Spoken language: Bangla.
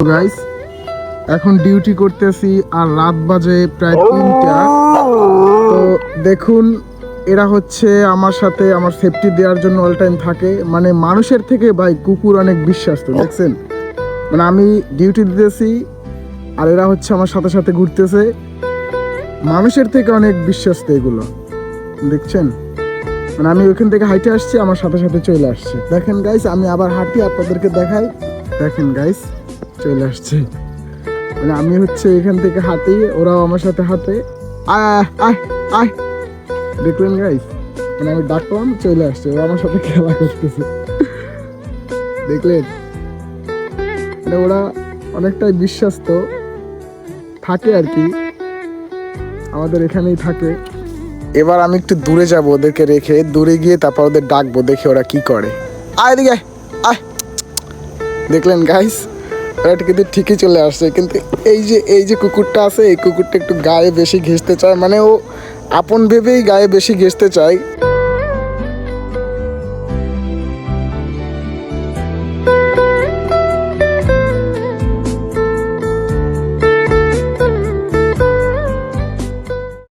গাইস এখন ডিউটি করতেছি আর রাত বাজে প্রায় 3টা। তো দেখুন এরা হচ্ছে আমার সাথে আমার সেফটি দেওয়ার জন্য অল টাইম থাকে, মানে মানুষের থেকে ভাই কুকুর অনেক বিশ্বাস্ত। দেখছেন, মানে আমি ডিউটি দিতেছি আর এরা হচ্ছে আমার সাথে সাথে ঘুরতেছে, মানুষের থেকে অনেক বিশ্বাস্ত এগুলো। দেখছেন, মানে আমি ওইখান থেকে হাইটে আসছি, আমার সাথে সাথে চলে আসছে। দেখেন গাইস, আমি আবার হাঁটি আপনাদেরকে দেখাই। দেখেন গাইস, চলে আসছে। মানে আমি হচ্ছে এখান থেকে হাঁটি, ওরাও আমার সাথে হাঁটে। আয় আয় আয়, দেখলেন গাইস, মানে আমি ডাকলাম চলে আসছে, ওরা আমার সাথে খেলা করতেছে। দেখলেন, মানে ওরা অনেকটাই বিশ্বাস্ত থাকে আর কি, আমাদের এখানেই থাকে। এবার আমি একটু দূরে যাব, ওদেরকে রেখে দূরে গিয়ে তারপর ওদের ডাকবো, দেখে ওরা কি করে। আয় দিকে আয়। দেখলেন গাইস, ওরা কিন্তু ঠিকই চলে আসছে, কিন্তু এই যে কুকুরটা আছে, এই কুকুরটা একটু গায়ে বেশি ঘেঁষতে চায়, মানে ও আপন ভেবেই গায়ে বেশি ঘেঁষতে চায়।